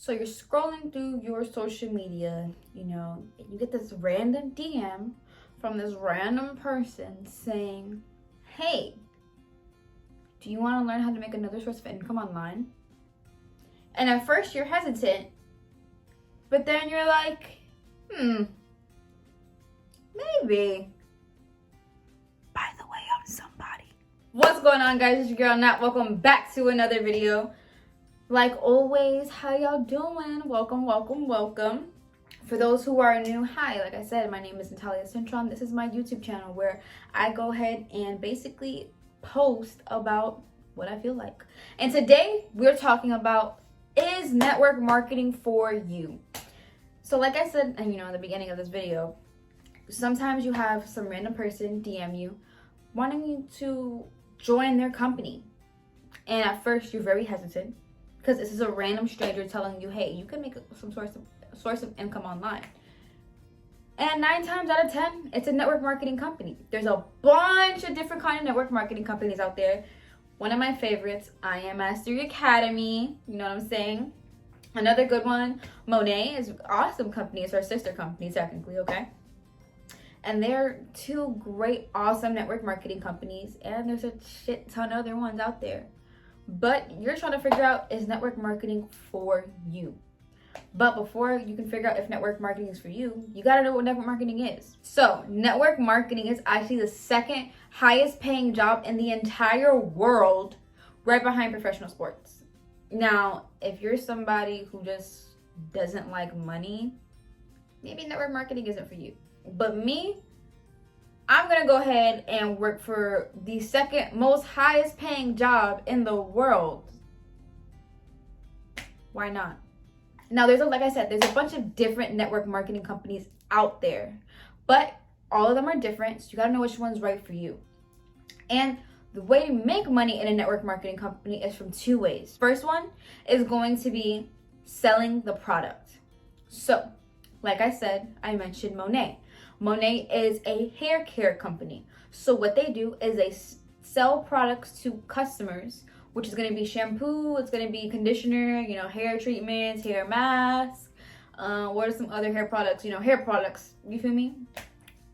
So you're scrolling through your social media, and you get this random DM from this random person saying, hey, do you want to learn how to make another source of income online? And at first you're hesitant, but then you're like, maybe. By the way, I'm somebody. What's going on, guys? It's your girl Nat. Welcome back to another video. Like always, how y'all doing? Welcome. For those who are new, hi. Like I said, my name is Untitled Chapter. This is my YouTube channel where I go ahead and basically post about what I feel like. And today we're talking about, is network marketing for you? So like I said, and in the beginning of this video, sometimes you have some random person DM you wanting you to join their company. And at first you're very hesitant because this is a random stranger telling you, hey, you can make some source of income online. And 9 times out of 10, it's a network marketing company. There's a bunch of different kind of network marketing companies out there. One of my favorites, I Am Mastery Academy. You know what I'm saying? Another good one, Monet, is an awesome company. It's our sister company, technically, okay? And they're 2 great, awesome network marketing companies. And there's a shit ton of other ones out there. But you're trying to figure out, is network marketing for you? But before you can figure out if network marketing is for you, you got to know what network marketing is. So network marketing is actually the second highest paying job in the entire world, right behind professional sports. Now, if you're somebody who just doesn't like money, maybe network marketing isn't for you. But me, I'm going to go ahead and work for the second most highest paying job in the world. Why not? Now, like I said, there's a bunch of different network marketing companies out there, but all of them are different, so you got to know which one's right for you. And the way to make money in a network marketing company is from 2 ways. First one is going to be selling the product. So, like I said, I mentioned Monet. Monet is a hair care company. So what they do is they sell products to customers, which is going to be shampoo, it's going to be conditioner, hair treatments, hair masks. What are some other hair products? Hair products, you feel me?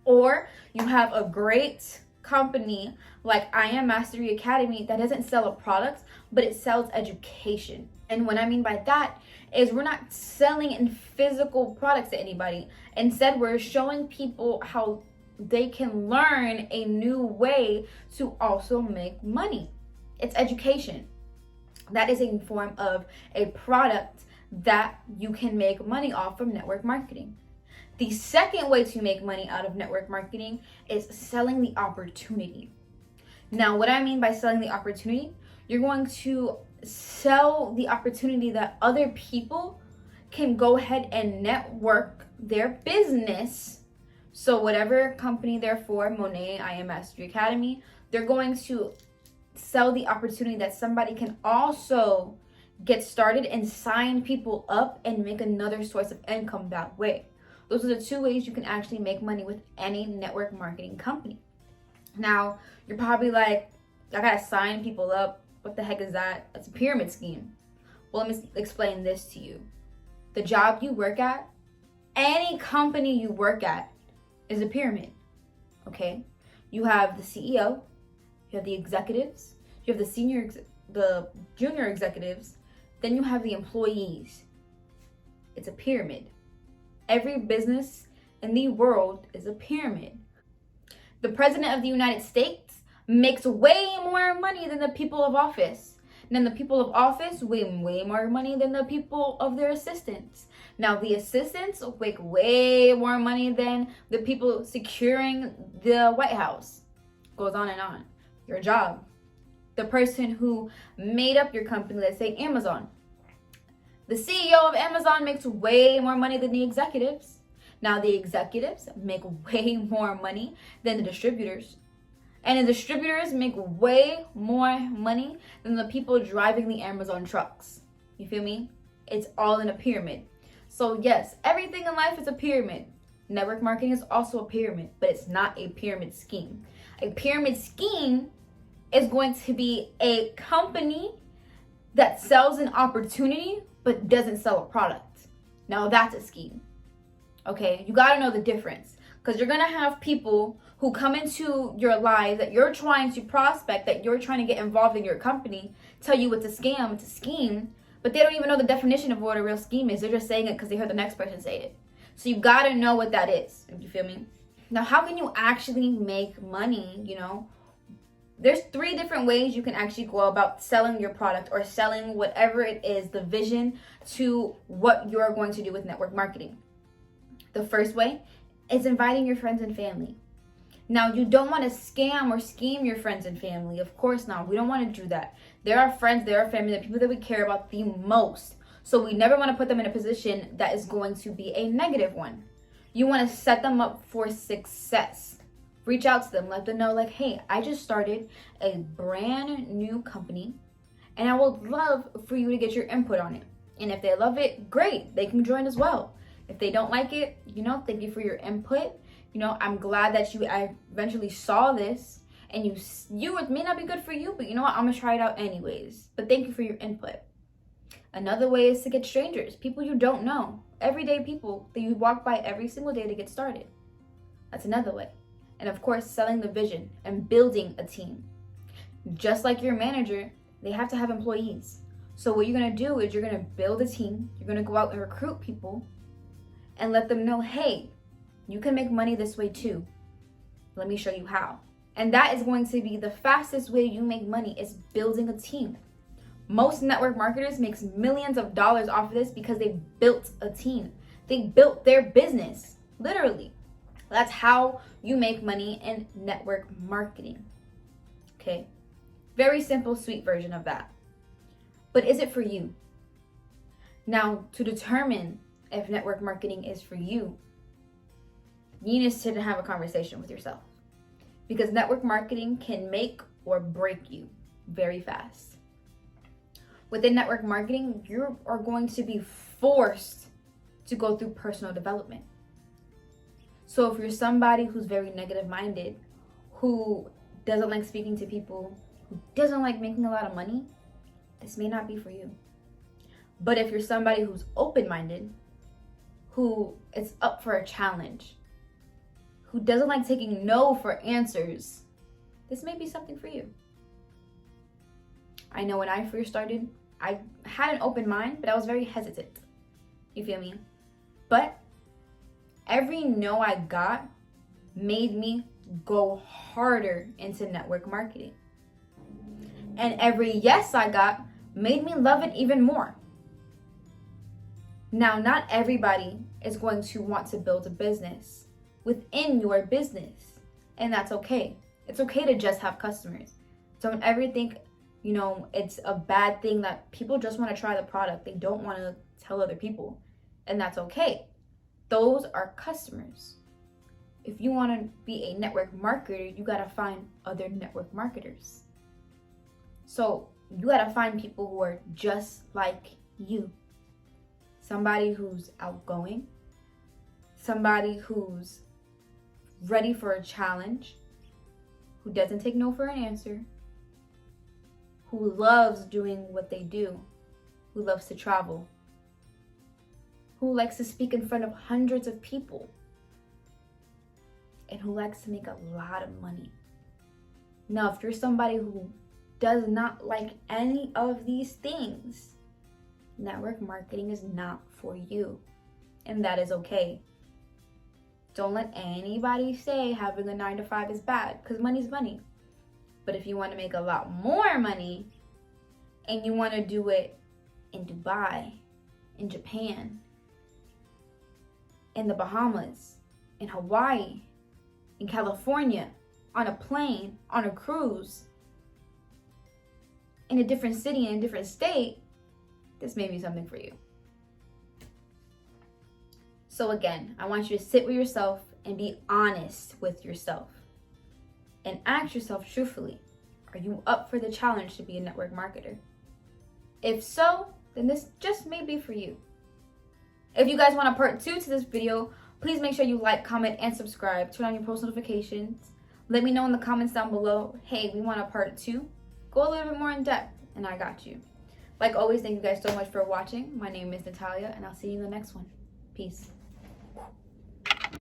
Or you have a great company like I Am Mastery Academy that doesn't sell a product, but it sells education. And what I mean by that is we're not selling in physical products to anybody. Instead, we're showing people how they can learn a new way to also make money. It's education. That is a form of a product that you can make money off from network marketing. The second way to make money out of network marketing is selling the opportunity. Now, what I mean by selling the opportunity, you're going to sell the opportunity that other people can go ahead and network their business. So whatever company they're for, Monet, I Am Mastery Academy, they're going to sell the opportunity that somebody can also get started and sign people up and make another source of income that way. Those are the 2 ways you can actually make money with any network marketing company. Now, you're probably like, I gotta sign people up. What the heck is that? That's a pyramid scheme. Well, let me explain this to you. The job you work at, any company you work at, is a pyramid, okay? You have the CEO, you have the executives, you have the junior executives, then you have the employees. It's a pyramid. Every business in the world is a pyramid. The president of the United States makes way more money than the people of office. And then the people of office way more money than the people of their assistants. Now the assistants make way more money than the people securing the White House. Goes on and on. Your job. The person who made up your company, let's say Amazon. The CEO of Amazon makes way more money than the executives. Now the executives make way more money than the distributors. And the distributors make way more money than the people driving the Amazon trucks. You feel me? It's all in a pyramid. So yes, everything in life is a pyramid. Network marketing is also a pyramid, but it's not a pyramid scheme. A pyramid scheme is going to be a company that sells an opportunity but doesn't sell a product. Now that's a scheme. Okay, you got to know the difference, because you're going to have people who come into your life that you're trying to prospect, that you're trying to get involved in your company, tell you it's a scam, it's a scheme, but they don't even know the definition of what a real scheme is. They're just saying it because they heard the next person say it. So you got to know what that is. You feel me? Now, how can you actually make money? There's 3 different ways you can actually go about selling your product or selling whatever it is, the vision to what you're going to do with network marketing. The first way is inviting your friends and family. Now, you don't want to scam or scheme your friends and family. Of course not. We don't want to do that. They're our friends, they're our family, the people that we care about the most. So we never want to put them in a position that is going to be a negative one. You want to set them up for success. Reach out to them, let them know, like, hey, I just started a brand new company and I would love for you to get your input on it. And if they love it, great, they can join as well. If they don't like it, thank you for your input. I'm glad that you eventually saw this, and it may not be good for you, but you know what, I'm gonna try it out anyways. But thank you for your input. Another way is to get strangers, people you don't know, everyday people that you walk by every single day to get started. That's another way. And of course, selling the vision and building a team. Just like your manager, they have to have employees. So what you're gonna do is you're gonna build a team, you're gonna go out and recruit people and let them know, hey, you can make money this way too. Let me show you how. And that is going to be the fastest way you make money, is building a team. Most network marketers makes millions of dollars off of this because they built a team. They built their business, literally. That's how you make money in network marketing. Okay, very simple, sweet version of that. But is it for you? Now, to determine if network marketing is for you, you need to sit and have a conversation with yourself, because network marketing can make or break you very fast. Within network marketing, you are going to be forced to go through personal development. So if you're somebody who's very negative minded, who doesn't like speaking to people, who doesn't like making a lot of money, this may not be for you. But if you're somebody who's open-minded, who is up for a challenge, who doesn't like taking no for answers, this may be something for you. I know when I first started, I had an open mind, but I was very hesitant. You feel me? But every no I got made me go harder into network marketing. And every yes I got made me love it even more. Now, not everybody is going to want to build a business within your business, and that's okay. It's okay to just have customers. Don't ever think, it's a bad thing that people just want to try the product. They don't want to tell other people, and that's okay. Those are customers. If you want to be a network marketer, you got to find other network marketers. So you got to find people who are just like you. Somebody who's outgoing, somebody who's ready for a challenge, who doesn't take no for an answer, who loves doing what they do, who loves to travel, who likes to speak in front of hundreds of people, and who likes to make a lot of money. Now, if you're somebody who does not like any of these things, network marketing is not for you, and that is okay. Don't let anybody say having a 9-to-5 is bad, because money's money. But if you want to make a lot more money and you want to do it in Dubai, in Japan, in the Bahamas, in Hawaii, in California, on a plane, on a cruise, in a different city, in a different state, this may be something for you. So again, I want you to sit with yourself and be honest with yourself. And ask yourself truthfully, are you up for the challenge to be a network marketer? If so, then this just may be for you. If you guys want a part 2 to this video, please make sure you like, comment, and subscribe. Turn on your post notifications. Let me know in the comments down below, hey, we want a part 2. Go a little bit more in depth, and I got you. Like always, thank you guys so much for watching. My name is Natalia, and I'll see you in the next one. Peace.